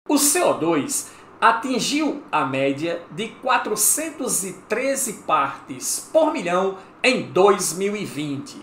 O CO2 atingiu a média de 413 partes por milhão em 2020.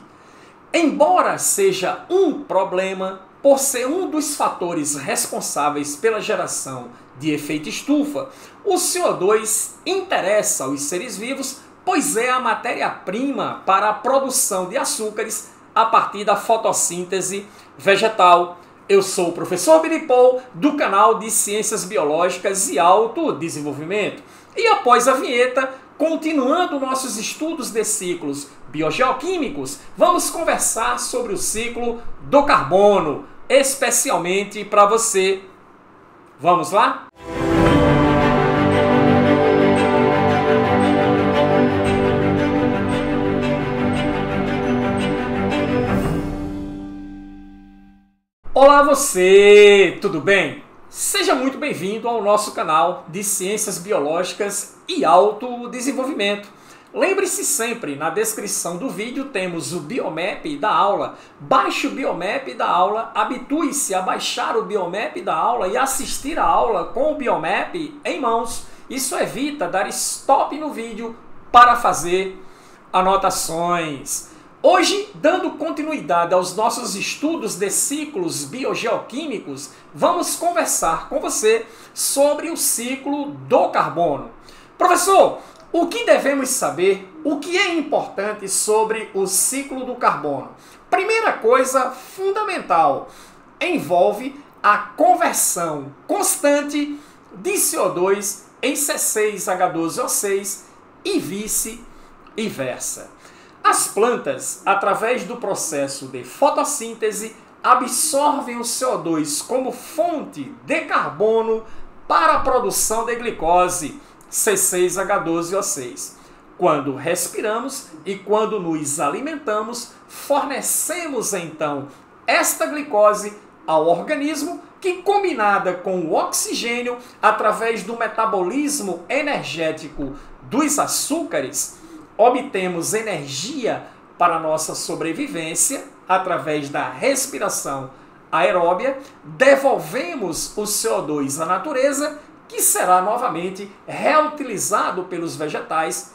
Embora seja um problema, por ser um dos fatores responsáveis pela geração de efeito estufa, o CO2 interessa aos seres vivos, pois é a matéria-prima para a produção de açúcares a partir da fotossíntese vegetal. Eu sou o professor Billy Paul, do canal de Ciências Biológicas e Autodesenvolvimento. E após a vinheta, continuando nossos estudos de ciclos biogeoquímicos, vamos conversar sobre o ciclo do carbono, especialmente para você. Vamos lá? Olá você, tudo bem? Seja muito bem-vindo ao nosso canal de Ciências Biológicas e Autodesenvolvimento. Lembre-se sempre, na descrição do vídeo temos o Biomap da aula. Baixe o Biomap da aula, habitue-se a baixar o Biomap da aula e assistir a aula com o Biomap em mãos. Isso evita dar stop no vídeo para fazer anotações. Hoje, dando continuidade aos nossos estudos de ciclos biogeoquímicos, vamos conversar com você sobre o ciclo do carbono. Professor, o que devemos saber, o que é importante sobre o ciclo do carbono? Primeira coisa fundamental, envolve a conversão constante de CO2 em C6H12O6 e vice-versa. As plantas, através do processo de fotossíntese, absorvem o CO2 como fonte de carbono para a produção de glicose, C6H12O6. Quando respiramos e quando nos alimentamos, fornecemos então esta glicose ao organismo que, combinada com o oxigênio, através do metabolismo energético dos açúcares, obtemos energia para a nossa sobrevivência através da respiração aeróbia, devolvemos o CO2 à natureza, que será novamente reutilizado pelos vegetais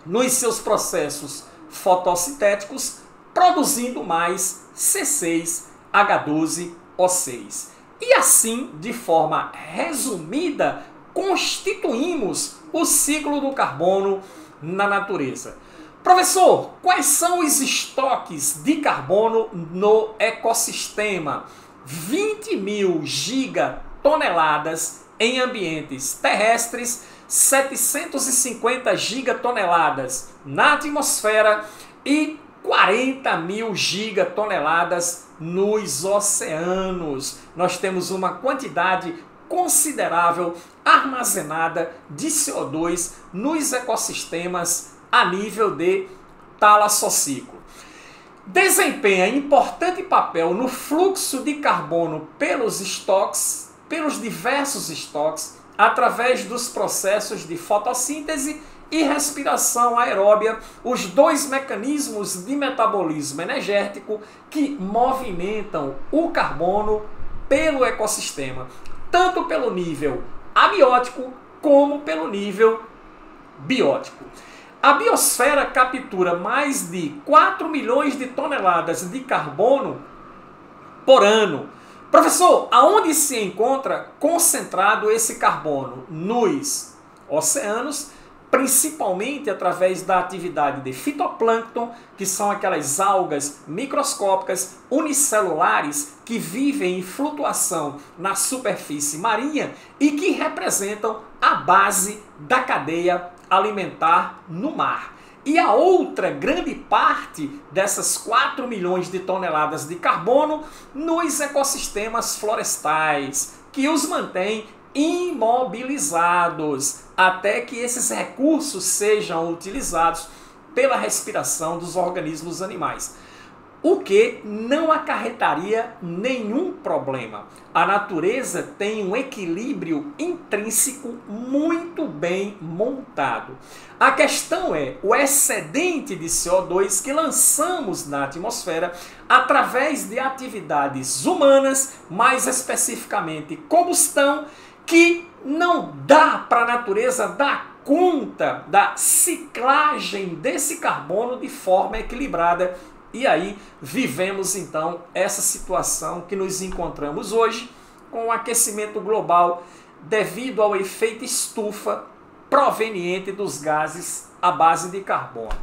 nos seus processos fotossintéticos, produzindo mais C6H12O6. E assim, de forma resumida, constituímos o ciclo do carbono na natureza. Professor, quais são os estoques de carbono no ecossistema? 20 mil gigatoneladas em ambientes terrestres, 750 gigatoneladas na atmosfera e 40 mil gigatoneladas nos oceanos. Nós temos uma quantidade considerável armazenada de CO2 nos ecossistemas a nível de talassociclo. Desempenha importante papel no fluxo de carbono pelos estoques, pelos diversos estoques, através dos processos de fotossíntese e respiração aeróbia, os dois mecanismos de metabolismo energético que movimentam o carbono pelo ecossistema, tanto pelo nível abiótico como pelo nível biótico. A biosfera captura mais de 4 milhões de toneladas de carbono por ano. Professor, aonde se encontra concentrado esse carbono? Nos oceanos, principalmente através da atividade de fitoplâncton, que são aquelas algas microscópicas unicelulares que vivem em flutuação na superfície marinha e que representam a base da cadeia alimentar no mar. E a outra grande parte dessas 4 milhões de toneladas de carbono nos ecossistemas florestais, que os mantém imobilizados até que esses recursos sejam utilizados pela respiração dos organismos animais. o que não acarretaria nenhum problema. A natureza tem um equilíbrio intrínseco muito bem montado. A questão é o excedente de CO2 que lançamos na atmosfera através de atividades humanas, mais especificamente combustão, que não dá para a natureza dar conta da ciclagem desse carbono de forma equilibrada. E aí vivemos então essa situação que nos encontramos hoje com o aquecimento global devido ao efeito estufa proveniente dos gases à base de carbono.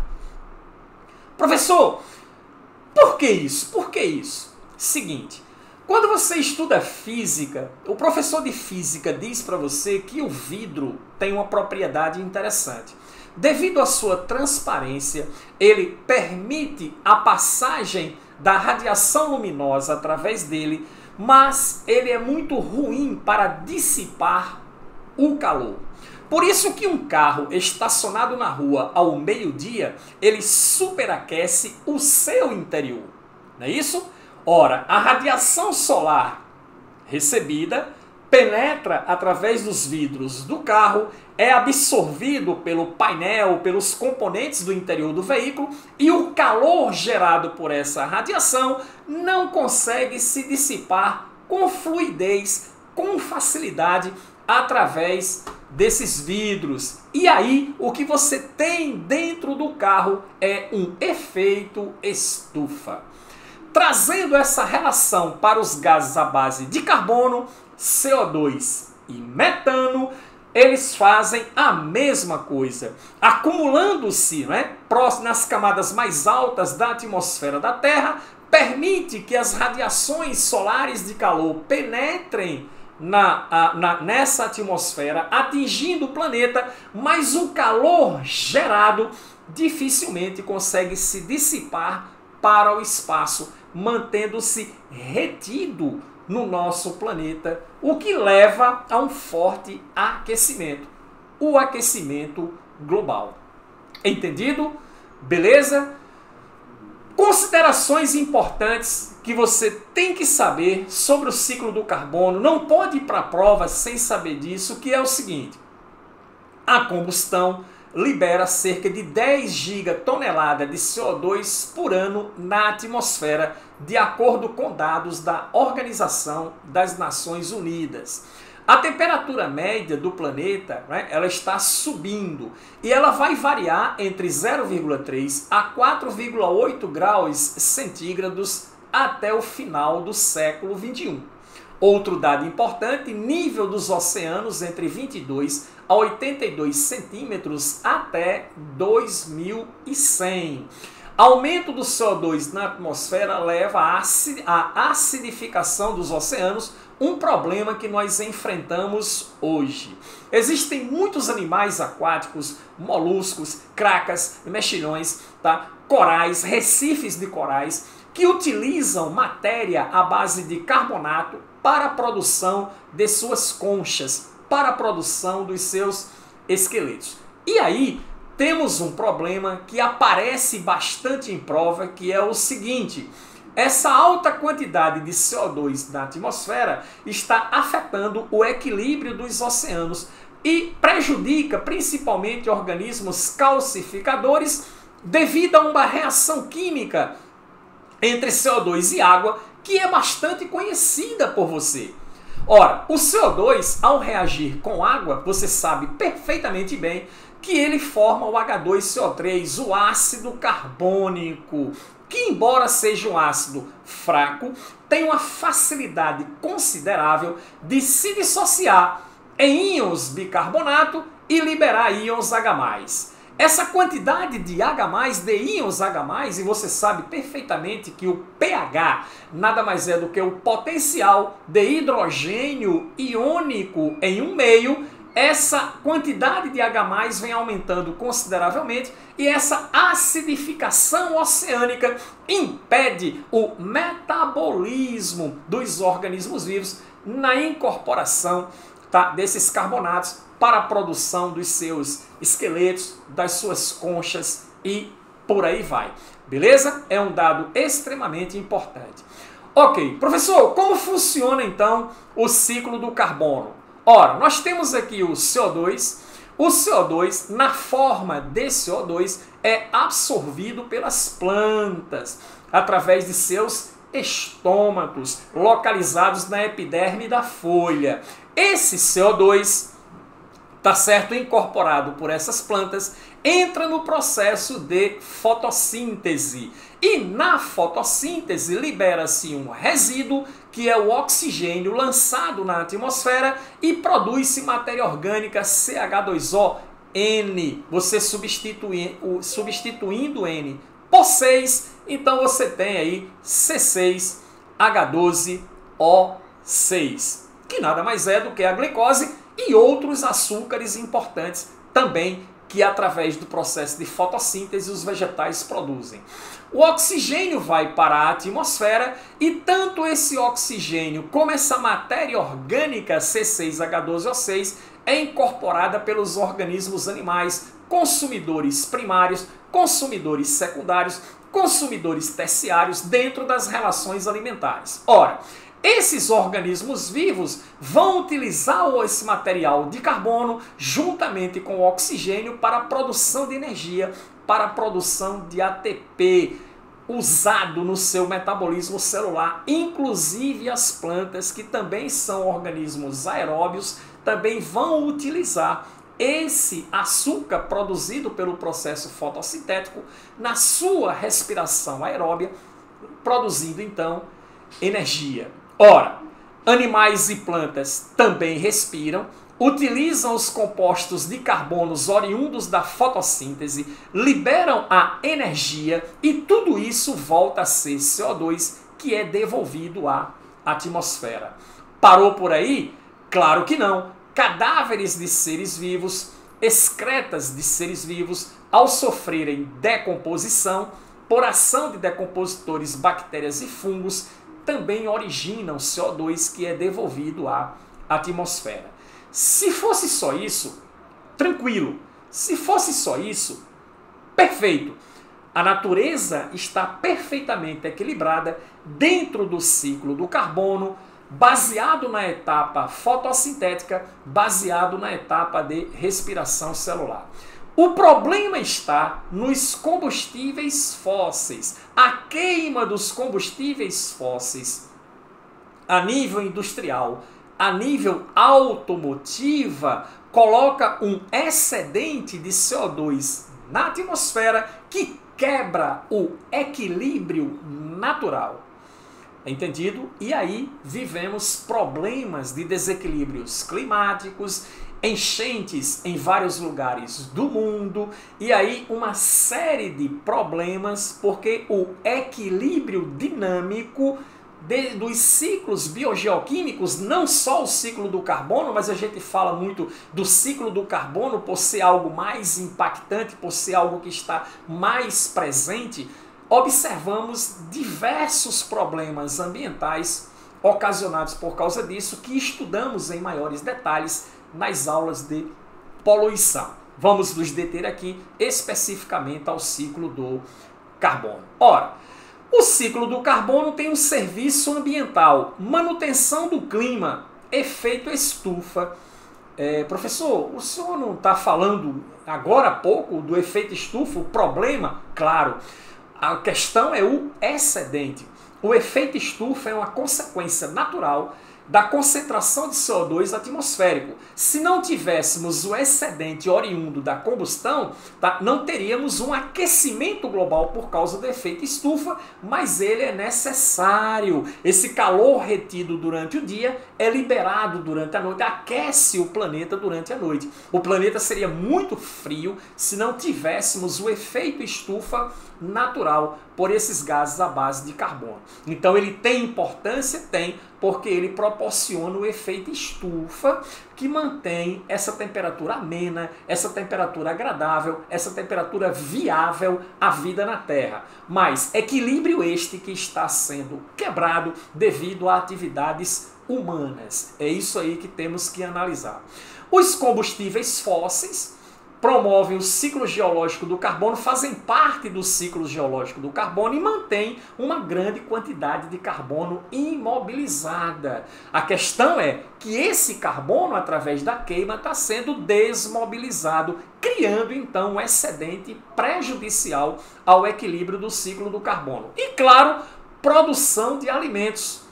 Professor, por que isso? Por que isso? Seguinte, quando você estuda física, o professor de física diz para você que o vidro tem uma propriedade interessante. Devido à sua transparência, ele permite a passagem da radiação luminosa através dele, mas ele é muito ruim para dissipar o calor. Por isso que um carro estacionado na rua ao meio-dia, ele superaquece o seu interior. Não é isso? Ora, a radiação solar recebida penetra através dos vidros do carro, é absorvido pelo painel, pelos componentes do interior do veículo, e o calor gerado por essa radiação não consegue se dissipar com fluidez, com facilidade, através desses vidros. E aí, o que você tem dentro do carro é um efeito estufa. Trazendo essa relação para os gases à base de carbono, CO2 e metano, eles fazem a mesma coisa, acumulando-se, né, nas camadas mais altas da atmosfera da Terra, permite que as radiações solares de calor penetrem nessa atmosfera, atingindo o planeta, mas o calor gerado dificilmente consegue se dissipar para o espaço, mantendo-se retido no nosso planeta, o que leva a um forte aquecimento, o aquecimento global. Entendido? Beleza? Considerações importantes que você tem que saber sobre o ciclo do carbono, não pode ir para a prova sem saber disso, que é o seguinte: a combustão libera cerca de 10 gigatoneladas de CO2 por ano na atmosfera, de acordo com dados da Organização das Nações Unidas. A temperatura média do planeta, né, ela está subindo e ela vai variar entre 0,3 a 4,8 graus centígrados até o final do século XXI. Outro dado importante, nível dos oceanos entre 22 a 82 centímetros até 2100. Aumento do CO2 na atmosfera leva à acidificação dos oceanos, um problema que nós enfrentamos hoje. Existem muitos animais aquáticos, moluscos, cracas, mexilhões, tá? Corais, recifes de corais, que utilizam matéria à base de carbonato para a produção de suas conchas, para a produção dos seus esqueletos. E aí temos um problema que aparece bastante em prova, que é o seguinte: essa alta quantidade de CO2 na atmosfera está afetando o equilíbrio dos oceanos e prejudica principalmente organismos calcificadores devido a uma reação química entre CO2 e água que é bastante conhecida por você. Ora, o CO2, ao reagir com água, você sabe perfeitamente bem que ele forma o H2CO3, o ácido carbônico, que embora seja um ácido fraco, tem uma facilidade considerável de se dissociar em íons bicarbonato e liberar íons H+. Essa quantidade de H+, de íons H+, e você sabe perfeitamente que o pH nada mais é do que o potencial de hidrogênio iônico em um meio, essa quantidade de H+ vem aumentando consideravelmente e essa acidificação oceânica impede o metabolismo dos organismos vivos na incorporação, tá, desses carbonatos para a produção dos seus esqueletos, das suas conchas e por aí vai. Beleza? É um dado extremamente importante. Ok, professor, como funciona então o ciclo do carbono? Ora, nós temos aqui o CO2. O CO2, na forma de CO2, é absorvido pelas plantas através de seus estômatos, localizados na epiderme da folha. Esse CO2, tá certo, incorporado por essas plantas, entra no processo de fotossíntese. E na fotossíntese libera-se um resíduo, que é o oxigênio lançado na atmosfera, e produz-se matéria orgânica CH2O, N. Você substituindo N por 6, então você tem aí C6H12O6, que nada mais é do que a glicose e outros açúcares importantes também, que através do processo de fotossíntese os vegetais produzem. O oxigênio vai para a atmosfera e tanto esse oxigênio como essa matéria orgânica C6H12O6 é incorporada pelos organismos animais, consumidores primários, consumidores secundários, consumidores terciários dentro das relações alimentares. Ora, esses organismos vivos vão utilizar esse material de carbono juntamente com o oxigênio para a produção de energia, para a produção de ATP, usado no seu metabolismo celular. Inclusive as plantas, que também são organismos aeróbios, também vão utilizar esse açúcar produzido pelo processo fotossintético na sua respiração aeróbia, produzindo então energia. Ora, animais e plantas também respiram, utilizam os compostos de carbonos oriundos da fotossíntese, liberam a energia e tudo isso volta a ser CO2, que é devolvido à atmosfera. Parou por aí? Claro que não. Cadáveres de seres vivos, excretas de seres vivos, ao sofrerem decomposição, por ação de decompositores, bactérias e fungos, também originam CO2, que é devolvido à atmosfera. Se fosse só isso, tranquilo. Se fosse só isso, perfeito. A natureza está perfeitamente equilibrada dentro do ciclo do carbono, baseado na etapa fotossintética, baseado na etapa de respiração celular. O problema está nos combustíveis fósseis. A queima dos combustíveis fósseis a nível industrial, a nível automotiva, coloca um excedente de CO2 na atmosfera que quebra o equilíbrio natural. Entendido? E aí vivemos problemas de desequilíbrios climáticos, enchentes em vários lugares do mundo, e aí uma série de problemas, porque o equilíbrio dinâmico dos ciclos biogeoquímicos, não só o ciclo do carbono, mas a gente fala muito do ciclo do carbono por ser algo mais impactante, por ser algo que está mais presente, observamos diversos problemas ambientais ocasionados por causa disso, que estudamos em maiores detalhes nas aulas de poluição. Vamos nos deter aqui especificamente ao ciclo do carbono. Ora, o ciclo do carbono tem um serviço ambiental, manutenção do clima, efeito estufa. Professor, o senhor não está falando agora há pouco do efeito estufa, o problema? Claro, a questão é o excedente. O efeito estufa é uma consequência natural da concentração de CO2 atmosférico. Se não tivéssemos o excedente oriundo da combustão, não teríamos um aquecimento global por causa do efeito estufa, mas ele é necessário. Esse calor retido durante o dia é liberado durante a noite, aquece o planeta durante a noite. O planeta seria muito frio se não tivéssemos o efeito estufa natural por esses gases à base de carbono. Então ele tem importância? Tem, porque ele proporciona o efeito estufa, que mantém essa temperatura amena, essa temperatura agradável, essa temperatura viável à vida na Terra. Mas equilíbrio este que está sendo quebrado devido a atividades humanas. É isso aí que temos que analisar. Os combustíveis fósseis promovem o ciclo geológico do carbono, fazem parte do ciclo geológico do carbono e mantêm uma grande quantidade de carbono imobilizada. A questão é que esse carbono, através da queima, está sendo desmobilizado, criando então um excedente prejudicial ao equilíbrio do ciclo do carbono. E claro, produção de alimentos,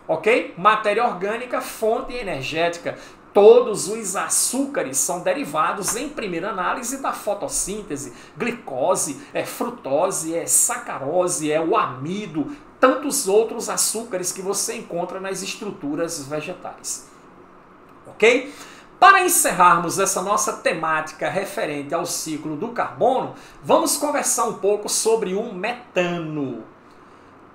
ok? Matéria orgânica, fonte energética. Todos os açúcares são derivados, em primeira análise, da fotossíntese. Glicose, frutose, sacarose, o amido, tantos outros açúcares que você encontra nas estruturas vegetais. Ok? Para encerrarmos essa nossa temática referente ao ciclo do carbono, vamos conversar um pouco sobre o metano.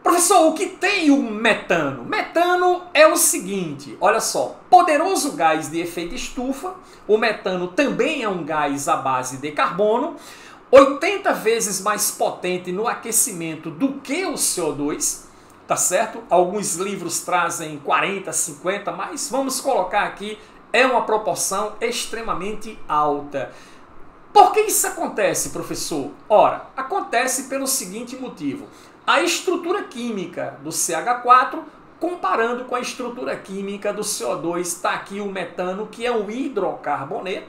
Professor, o que tem o metano? Metano é o seguinte, olha só, poderoso gás de efeito estufa, o metano também é um gás à base de carbono, 80 vezes mais potente no aquecimento do que o CO2, tá certo? Alguns livros trazem 40, 50, mas vamos colocar aqui, é uma proporção extremamente alta. Por que isso acontece, professor? Ora, acontece pelo seguinte motivo. A estrutura química do CH4, comparando com a estrutura química do CO2, está aqui o metano, que é um hidrocarboneto,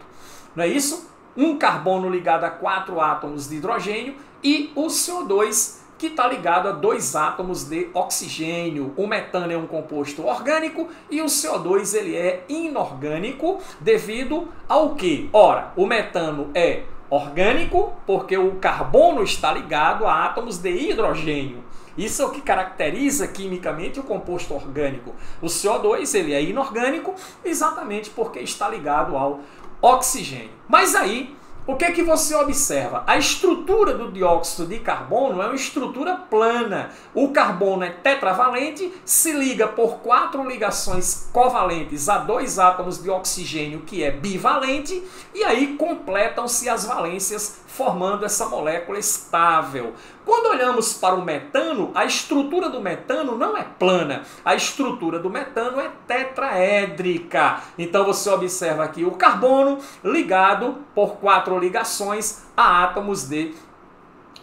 não é isso? Um carbono ligado a 4 átomos de hidrogênio e o CO2, que está ligado a 2 átomos de oxigênio. O metano é um composto orgânico e o CO2 ele é inorgânico devido ao quê? Ora, o metano é orgânico porque o carbono está ligado a átomos de hidrogênio. Isso é o que caracteriza quimicamente o composto orgânico. O CO2 ele é inorgânico exatamente porque está ligado ao oxigênio. Mas aí, o que é que você observa? A estrutura do dióxido de carbono é uma estrutura plana. O carbono é tetravalente, se liga por 4 ligações covalentes a 2 átomos de oxigênio, que é bivalente, e aí completam-se as valências, formando essa molécula estável. Quando olhamos para o metano, a estrutura do metano não é plana, a estrutura do metano é tetraédrica. Então você observa aqui o carbono ligado por 4 ligações a átomos de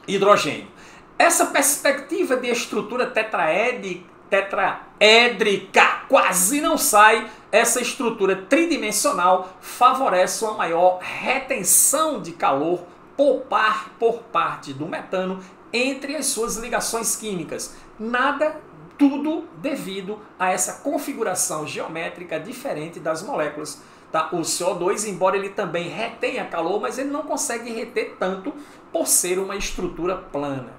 hidrogênio. Essa perspectiva de estrutura tetraédrica quase não sai. Essa estrutura tridimensional favorece uma maior retenção de calor por parte do metano entre as suas ligações químicas. Tudo devido a essa configuração geométrica diferente das moléculas. Tá? O CO2, embora ele também retenha calor, mas ele não consegue reter tanto por ser uma estrutura plana.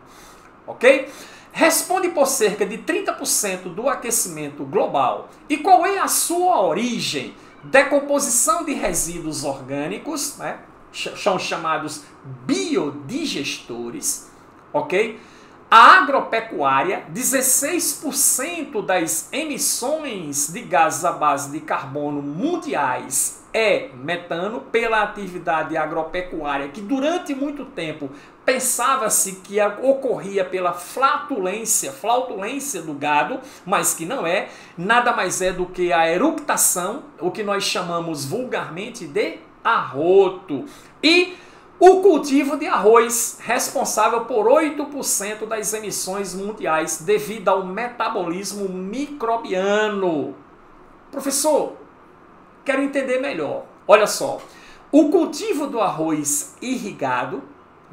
Ok? Responde por cerca de 30% do aquecimento global. E qual é a sua origem? Decomposição de resíduos orgânicos, né? São chamados biodigestores, ok? A agropecuária, 16% das emissões de gases à base de carbono mundiais é metano pela atividade agropecuária, que durante muito tempo pensava-se que ocorria pela flatulência do gado, mas que não é, nada mais é do que a eructação, o que nós chamamos vulgarmente de arroto. E o cultivo de arroz, responsável por 8% das emissões mundiais devido ao metabolismo microbiano. Professor, quero entender melhor. Olha só, o cultivo do arroz irrigado,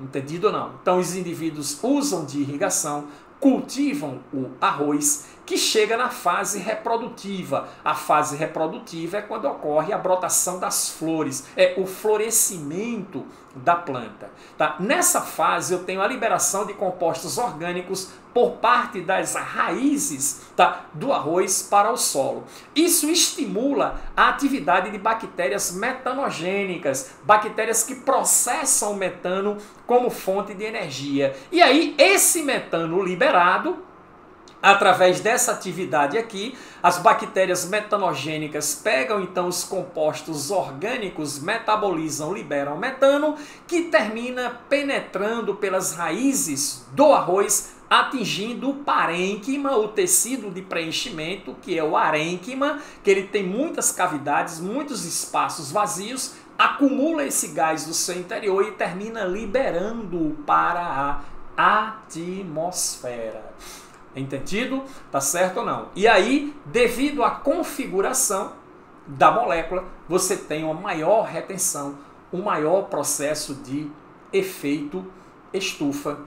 entendido ou não? Então os indivíduos usam de irrigação, cultivam o arroz, que chega na fase reprodutiva. A fase reprodutiva é quando ocorre a brotação das flores, é o florescimento da planta. Tá? Nessa fase eu tenho a liberação de compostos orgânicos por parte das raízes, tá, do arroz para o solo. Isso estimula a atividade de bactérias metanogênicas, bactérias que processam o metano como fonte de energia. E aí esse metano liberado, através dessa atividade aqui, as bactérias metanogênicas pegam então os compostos orgânicos, metabolizam, liberam metano, que termina penetrando pelas raízes do arroz atingindo o parênquima, o tecido de preenchimento, que é o arênquima, que ele tem muitas cavidades, muitos espaços vazios, acumula esse gás no seu interior e termina liberando para a atmosfera. Entendido? Tá certo ou não? E aí, devido à configuração da molécula, você tem uma maior retenção, um maior processo de efeito estufa.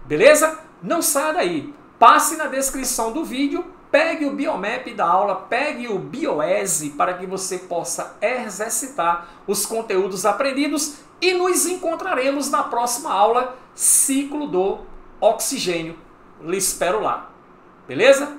Beleza? Não saia daí. Passe na descrição do vídeo, pegue o biomap da aula, pegue o Bioese para que você possa exercitar os conteúdos aprendidos e nos encontraremos na próxima aula, ciclo do oxigênio. Lhe espero lá. Beleza?